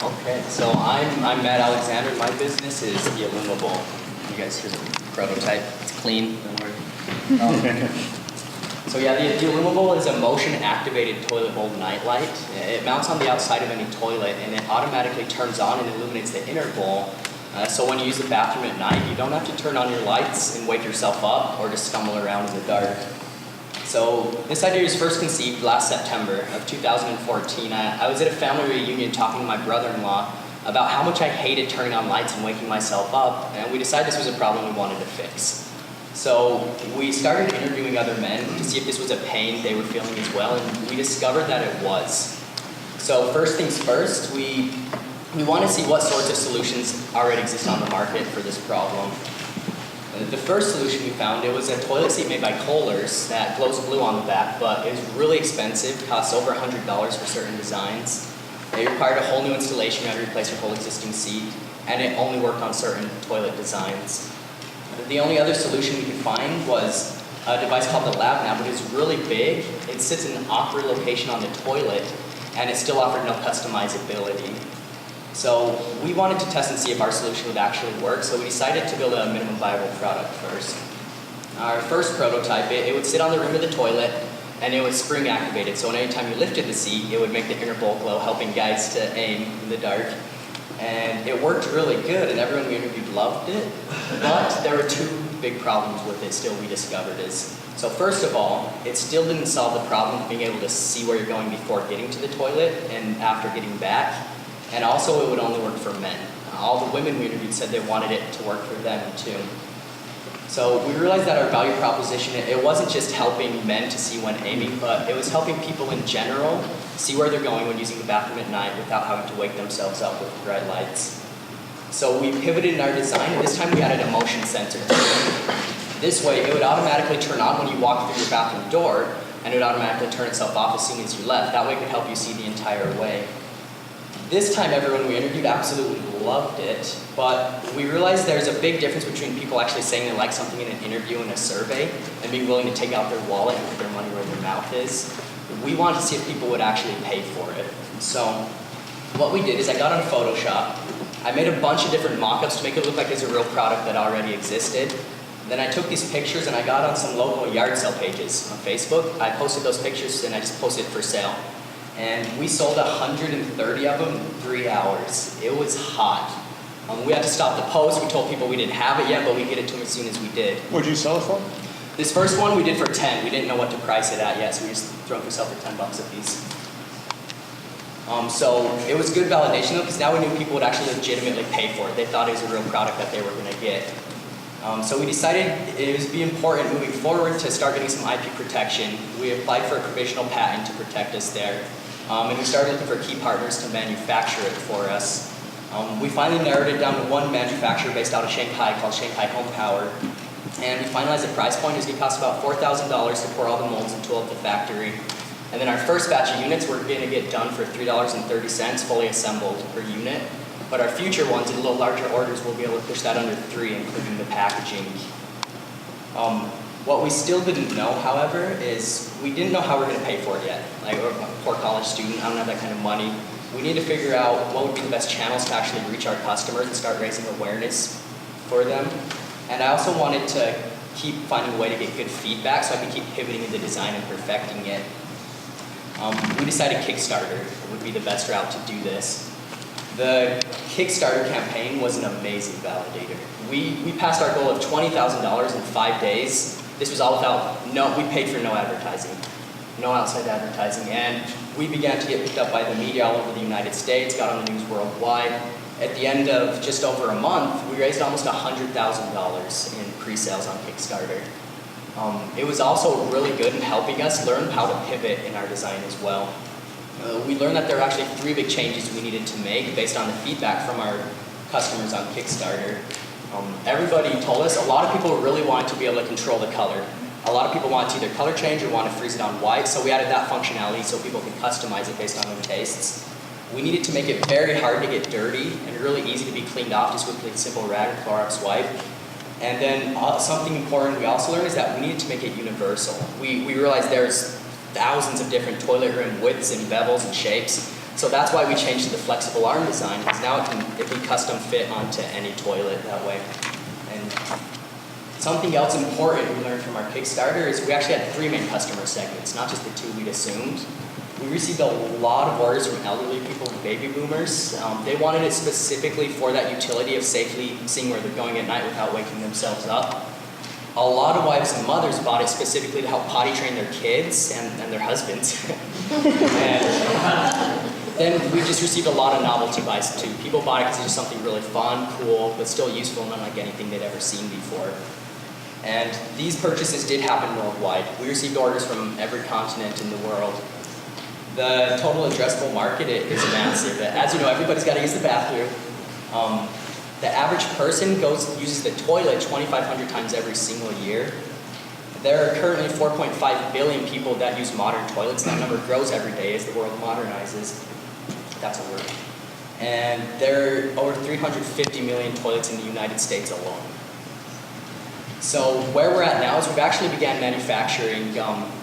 Okay, so I'm Matt Alexander. My business is the IllumiBowl. You guys, here's a prototype. It's clean. Don't worry. So yeah, the IllumiBowl is a motion-activated toilet bowl nightlight. It mounts on the outside of any toilet, and it automatically turns on and illuminates the inner bowl. So when you use the bathroom at night, you don't have to turn on your lights and wake yourself up or just stumble around in the dark. So this idea was first conceived last September of 2014. I was at a family reunion talking to my brother-in-law about how much I hated turning on lights and waking myself up, and we decided this was a problem we wanted to fix. So we started interviewing other men to see if this was a pain they were feeling as well, and we discovered that it was. So first things first, we want to see what sorts of solutions already exist on the market for this problem. The first solution we found, it was a toilet seat made by Kohler's that glows blue on the back, but it was really expensive, costs over $100 for certain designs. It required a whole new installation, you had to replace your whole existing seat, and it only worked on certain toilet designs. The only other solution we could find was a device called the Lavin, but it's really big. It sits in an awkward location on the toilet, and it still offered no customizability. So we wanted to test and see if our solution would actually work, so we decided to build a minimum viable product first. Our first prototype, it would sit on the rim of the toilet, and it was spring activated, so anytime you lifted the seat, it would make the inner bowl glow, helping guys to aim in the dark. And it worked really good, and everyone we interviewed loved it, but there were two big problems with it still we discovered is, so first of all, it still didn't solve the problem of being able to see where you're going before getting to the toilet and after getting back. And also it would only work for men. All the women we interviewed said they wanted it to work for them too. So we realized that our value proposition, it wasn't just helping men to see when aiming, but it was helping people in general see where they're going when using the bathroom at night without having to wake themselves up with bright lights. So we pivoted in our design, and this time we added a motion sensor to it. This way, it would automatically turn on when you walk through your bathroom door, and it would automatically turn itself off as soon as you left. That way it could help you see the entire way. This time, everyone we interviewed absolutely loved it, but we realized there's a big difference between people actually saying they like something in an interview and a survey and being willing to take out their wallet and put their money where their mouth is. We wanted to see if people would actually pay for it. So what we did is I got on Photoshop. I made a bunch of different mock-ups to make it look like it's a real product that already existed. Then I took these pictures and I got on some local yard sale pages on Facebook. I posted those pictures and I just posted it for sale. And we sold 130 of them in 3 hours. It was hot. We had to stop the post. We told people we didn't have it yet, but we'd get it to them as soon as we did. What did you sell it for? This first one we did for 10. We didn't know what to price it at yet, so we just threw it for sale for $10 a piece. So it was good validation though, because now we knew people would actually legitimately pay for it. They thought it was a real product that they were going to get. So we decided it would be important moving forward to start getting some IP protection. We applied for a provisional patent to protect us there. And we started looking for key partners to manufacture it for us. We finally narrowed it down to one manufacturer based out of Shanghai called Shanghai Home Power. And we finalized the price point. It was going to cost about $4,000 to pour all the molds and tool at the factory. And then our first batch of units we're going to get done for $3.30 fully assembled per unit. But our future ones and a little larger orders, we'll be able to push that under $3, including the packaging. What we still didn't know, however, is we didn't know how we're going to pay for it yet. Like, we're a poor college student, I don't have that kind of money. We need to figure out what would be the best channels to actually reach our customers and start raising awareness for them. And I also wanted to keep finding a way to get good feedback so I could keep pivoting in the design and perfecting it. We decided Kickstarter would be the best route to do this. The Kickstarter campaign was an amazing validator. We passed our goal of $20,000 in 5 days. This was all without, we paid for no advertising, no outside advertising, and we began to get picked up by the media all over the United States, got on the news worldwide. At the end of just over a month, we raised almost $100,000 in pre-sales on Kickstarter. It was also really good in helping us learn how to pivot in our design as well. We learned that there were actually 3 big changes we needed to make based on the feedback from our customers on Kickstarter. Everybody told us a lot of people really wanted to be able to control the color. A lot of people want to either color change or want to freeze it on white, so we added that functionality so people can customize it based on their tastes. We needed to make it very hard to get dirty and really easy to be cleaned off just with a simple rag or Clorox wipe. And then something important we also learned is that we needed to make it universal. We realized there's thousands of different toilet rim widths and bevels and shapes. So that's why we changed to the flexible arm design, because now it can custom fit onto any toilet that way. And something else important we learned from our Kickstarter is we actually had 3 main customer segments, not just the 2 we'd assumed. We received a lot of orders from elderly people and baby boomers. They wanted it specifically for that utility of safely seeing where they're going at night without waking themselves up. A lot of wives and mothers bought it specifically to help potty train their kids and their husbands. And then we just received a lot of novelty buys too. People bought it because it's just something really fun, cool, but still useful and unlike anything they'd ever seen before. And these purchases did happen worldwide. We received orders from every continent in the world. The total addressable market is massive. As you know, everybody's got to use the bathroom. The average person uses the toilet 2,500 times every single year. There are currently 4.5 billion people that use modern toilets. That number grows every day as the world modernizes. That's a word. And there are over 350 million toilets in the United States alone. So where we're at now is we've actually began manufacturing.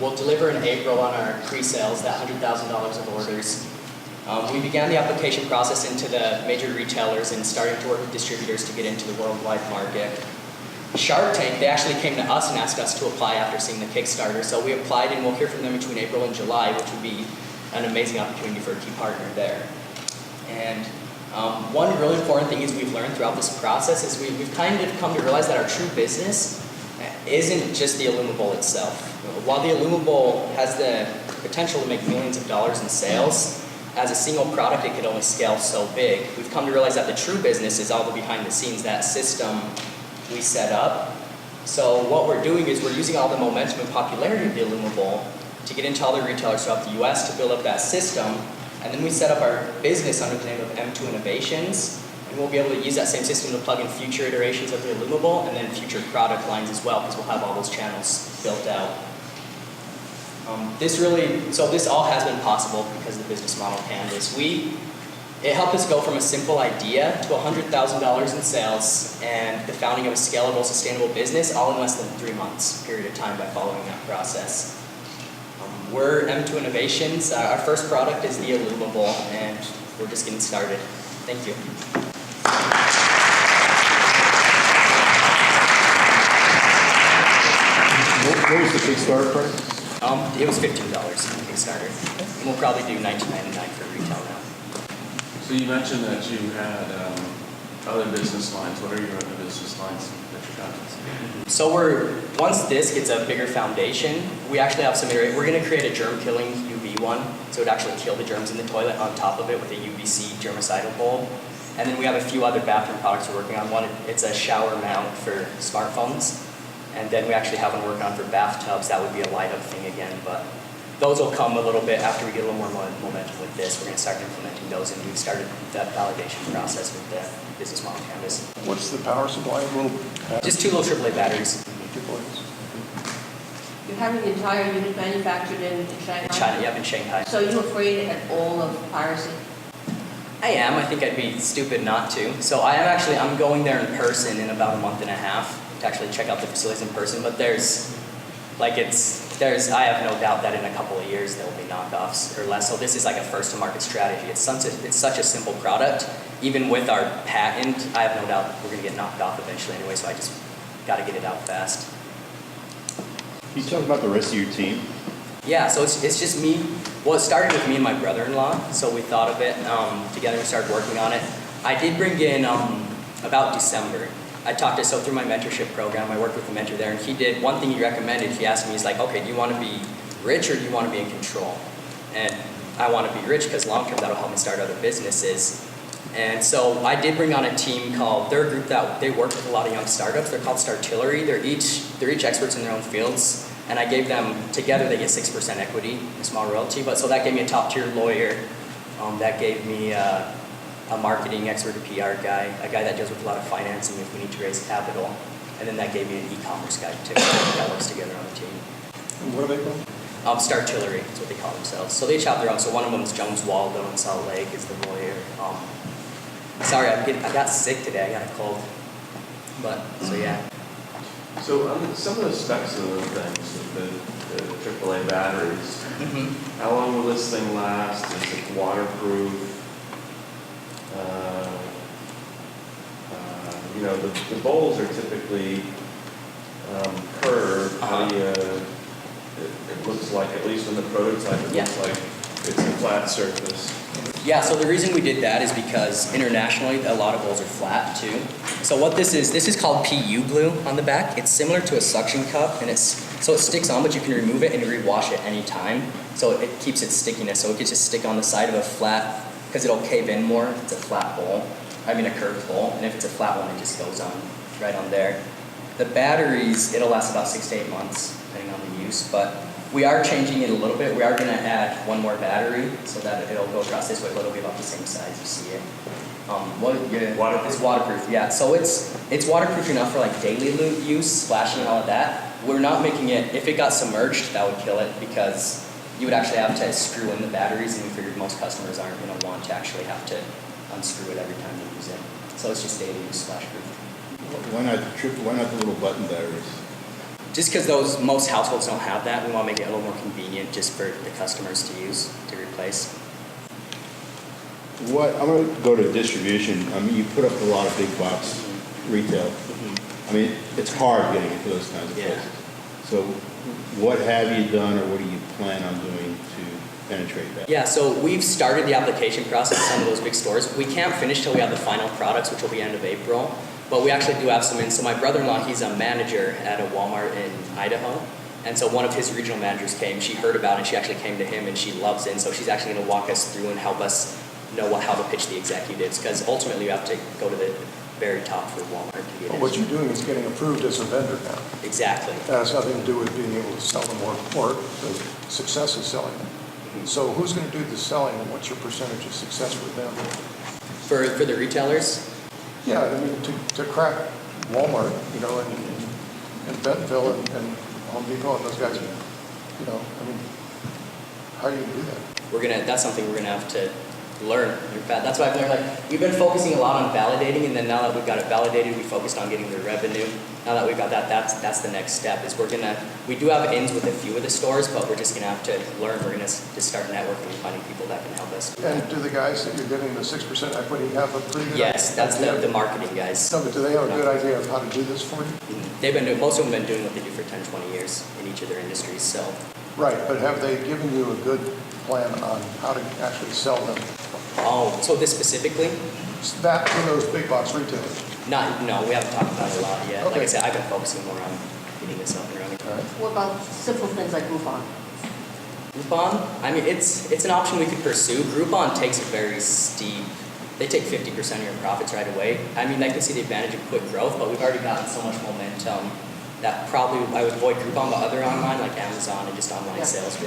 We'll deliver in April on our pre-sales, that $100,000 of orders. We began the application process into the major retailers and started to work with distributors to get into the worldwide market. Shark Tank, they actually came to us and asked us to apply after seeing the Kickstarter. So we applied and we'll hear from them between April and July, which would be an amazing opportunity for a key partner there. And one really important thing is we've learned throughout this process is we've kind of come to realize that our true business isn't just the IllumiBowl itself. While the IllumiBowl has the potential to make millions of dollars in sales, as a single product it could only scale so big. We've come to realize that the true business is all the behind the scenes, that system we set up. So what we're doing is we're using all the momentum and popularity of the IllumiBowl to get into all the retailers throughout the US to build up that system. And then we set up our business under the name of M2 Innovations, and we'll be able to use that same system to plug in future iterations of the IllumiBowl and then future product lines as well, because we'll have all those channels built out. So this all has been possible because of the business model Canvas. It helped us go from a simple idea to $100,000 in sales and the founding of a scalable, sustainable business all in less than 3 months period of time by following that process. We're M2 Innovations. Our first product is the IllumiBowl, and we're just getting started. Thank you. What was the Kickstarter price? It was $15 on Kickstarter. And we'll probably do $19.99 for retail now. So you mentioned that you had other business lines. What are your other business lines that you're done? So once this gets a bigger foundation, we actually have we're going to create a germ-killing UV one, so it would actually kill the germs in the toilet on top of it with a UVC germicidal bulb. And then we have a few other bathroom products we're working on. One, it's a shower mount for smartphones. And then we actually have one working on for bathtubs. That would be a light-up thing again, but those will come a little bit after we get a little more momentum with this. We're going to start implementing those, and we've started that validation process with the business model Canvas. What's the power supply? Just 2 little AAA batteries. You're having the entire unit manufactured in Shanghai? China, yeah, in Shanghai. So you're afraid at all of piracy? I am. I think I'd be stupid not to. So I'm going there in person in about a month and a half to actually check out the facilities in person. But I have no doubt that in a couple of years there will be knockoffs or less. So this is like a first to market strategy. It's such a simple product. Even with our patent, I have no doubt we're going to get knocked off eventually anyway. So I just got to get it out fast. Can you talk about the rest of your team? Yeah, so it's just me. Well, it started with me and my brother-in-law, so we thought of it together and started working on it. I did bring in, about December, through my mentorship program, I worked with a mentor there, and he did, one thing he recommended, he asked me, he's like, okay, do you want to be rich or do you want to be in control? And I want to be rich because long-term that'll help me start other businesses. And so I did bring on a team they're a group that they work with a lot of young startups. They're called Startillery. They're each experts in their own fields. And I gave them, together they get 6% equity, a small royalty. But so that gave me a top tier lawyer. That gave me a marketing expert, a PR guy, a guy that deals with a lot of financing if we need to raise capital. And then that gave me an e-commerce guy too, that works together on the team. And what are they called? Startillery is what they call themselves. So they each have their own. So one of them is Jones Waldo in Salt Lake is the lawyer. Sorry, I got sick today. I got a cold. But, so yeah. So some of the specs of the things, the AAA batteries, how long will this thing last? Is it waterproof? You know, the bowls are typically curved. How do you, it looks like, at least in the prototype, it looks like it's a flat surface. Yeah, so the reason we did that is because internationally a lot of bowls are flat too. So what this is called PU glue on the back. It's similar to a suction cup, and so it sticks on, but you can remove it and rewash it any time. So it keeps its stickiness, so it can just stick on the side of a flat, because it'll cave in more if it's a flat bowl. I mean a curved bowl, and if it's a flat one, it just goes on right on there. The batteries, it'll last about 6 to 8 months, depending on the use, but we are changing it a little bit. We are gonna add one more battery so that it'll go across this way, but it'll be about the same size, you see it. Waterproof? It's waterproof, yeah. So it's waterproof enough for like daily use, splashing and all of that. We're not making it, if it got submerged, that would kill it because you would actually have to screw in the batteries, and we figured most customers aren't gonna want to actually have to unscrew it every time they use it. So it's just daily use, splash proof. Why not the little button batteries? Just because most households don't have that, we want to make it a little more convenient just for the customers to use, to replace. I'm going to go to distribution. I mean, you put up a lot of big box retail. I mean, it's hard getting into those kinds of places. So what have you done, or what do you plan on doing to penetrate that? Yeah, so we've started the application process at some of those big stores. We can't finish till we have the final products, which will be end of April. But we actually do have some in. So my brother-in-law, he's a manager at a Walmart in Idaho. And so one of his regional managers came, she heard about it, and she actually came to him, and she loves it. And so she's actually gonna walk us through and help us know how to pitch the executives, because ultimately you have to go to the very top for Walmart to get But in. what you're doing is getting approved as a vendor now. Exactly. It has nothing to do with being able to sell them or the success of selling them. So who's going to do the selling, and what's your percentage of success with them? For the retailers, Yeah, I mean, to crack Walmart, you know, and Bentonville and Home Depot and those guys, you know, I mean, how are you going to do that? that's something we're gonna have to learn. That's why I've learned, like, we've been focusing a lot on validating, and then now that we've got it validated, we focused on getting the revenue. Now that we've got that, that's the next step, is we do have ins with a few of the stores, but we're just gonna have to learn. We're gonna just start networking and finding people that can help us. And do the guys that you're giving the 6% equity have a pretty good Yes, that's idea? the marketing guys. No, but do they have a good idea of how to do this for you? Most of them have been doing what they do for 10, 20 years in each of their industries, so. Right, but have they given you a good plan on how to actually sell them? Oh, so this specifically? That to those big box retailers? No, we haven't talked about it a lot yet. Like I Okay. said, I've been focusing more on getting this up and running. All right. What about simple things like Groupon? Groupon, I mean, it's an option we could pursue. Groupon takes a very steep, they take 50% of your profits right away. I mean, I can see the advantage of quick growth, but we've already gotten so much momentum that probably I would avoid Groupon, but other online, like Amazon and just online sales,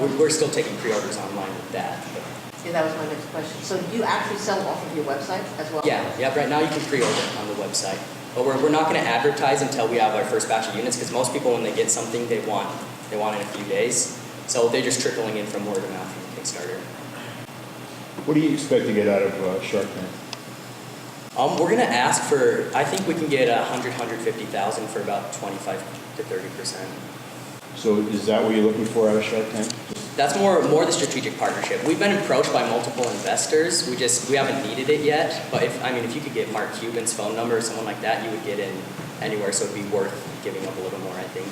we're still taking pre-orders online with that. But See, that was my next question. So do you actually sell off of your website as well? yeah, right now you can pre-order on the website. But we're not going to advertise until we have our first batch of units, because most people, when they get something, they want in a few days. So they're just trickling in from word of mouth from Kickstarter. What do you expect to get out of Shark Tank? We're going to ask for, I think we can get 150,000 for about 25 to 30%. So is that what you're looking for out of Shark Tank? That's more the strategic partnership. We've been approached by multiple investors. We haven't needed it yet. But if you could get Mark Cuban's phone number or someone like that, you would get in anywhere. So it'd be worth giving up a little more, I think.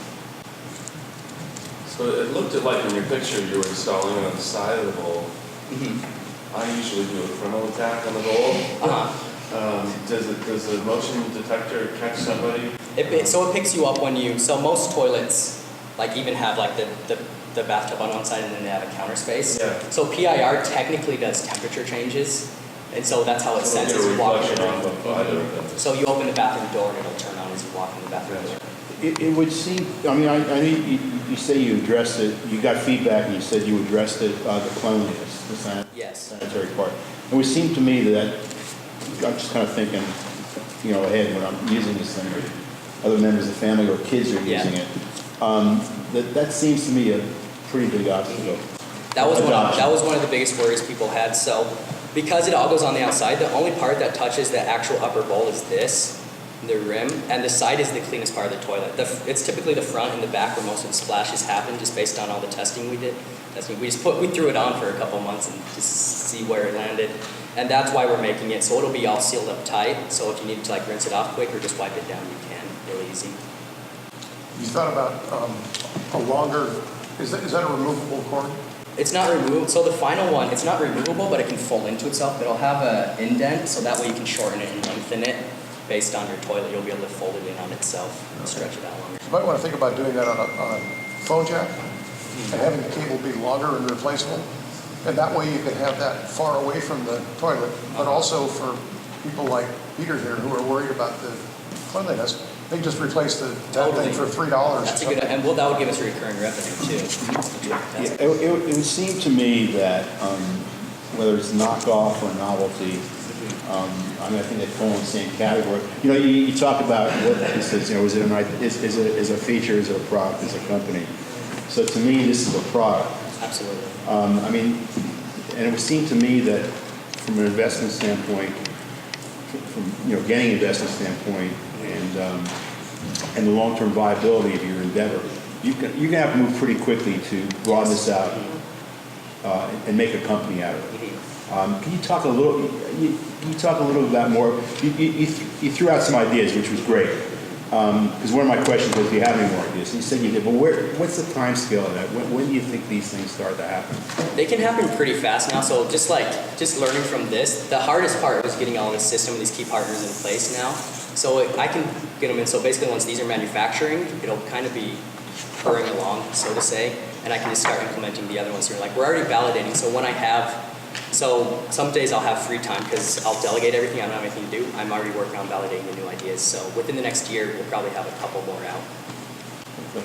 So it looked like in your picture you were installing it on the side of the bowl. I usually do a frontal attack on the bowl. Does the motion detector catch somebody? So it picks you up so most toilets even have the bathtub on one side and then they have a counter space. Yeah. So PIR technically does temperature changes, and so that's how it So senses you you walking reflection around. off of either of them. So you open the bathroom door and it'll turn on as you walk in the bathroom door. It would seem, I mean, I know you say you addressed it, you got feedback and you said you addressed it, the cleanliness, the Yes. sanitary part. It would seem to me that, I'm just kind of thinking, ahead when I'm using this thing, or other members of the family or kids are using it. That seems to me a pretty big obstacle. That was Adoption. one of the biggest worries people had. So because it all goes on the outside, the only part that touches the actual upper bowl is this. The rim, and the side is the cleanest part of the toilet. It's typically the front and the back where most of the splashes happen, just based on all the testing we did. We threw it on for a couple months and just see where it landed. And that's why we're making it, so it'll be all sealed up tight, so if you need to like rinse it off quick or just wipe it down, you can, really easy. You thought about a longer, is that a removable cord? It's not removable, so the final one, it's not removable, but it can fold into itself. It'll have an indent, so that way you can shorten it and lengthen it. Based on your toilet, you'll be able to fold it in on itself and stretch it out longer. You might want to think about doing that on a phone jack and having the cable be longer and replaceable. And that way you can have that far away from the toilet, but also for people like Peter here who are worried about the cleanliness, they can just replace the thing for $3. That's a good, and well, that would give us recurring revenue too. Yeah, it would seem to me that whether it's knockoff or novelty, I mean, I think they fall in the same category. You know, you talk about what this is, you know, is it a feature, is it a product, is it a company? So to me, this is a product. Absolutely. I mean, and it would seem to me that from an investment standpoint, from, you know, getting investment standpoint and the long-term viability of your endeavor, you're going to have to move pretty quickly to broaden this out and make a company out of it. Can you talk a little? You talk a little about more. You threw out some ideas, which was great. Because one of my questions was, do you have any more ideas? And you said you did. But what's the time scale of that? When do you think these things start to happen? They can happen pretty fast now. So just learning from this, the hardest part was getting all this system and these key partners in place now. So I can get them in. So basically, once these are manufacturing, it'll kind of be purring along, so to say, and I can just start implementing the other ones here. Like we're already validating. So when I have. So some days I'll have free time because I'll delegate everything. I don't have anything to do. I'm already working on validating the new ideas. So within the next year, we'll probably have a couple more out. Okay.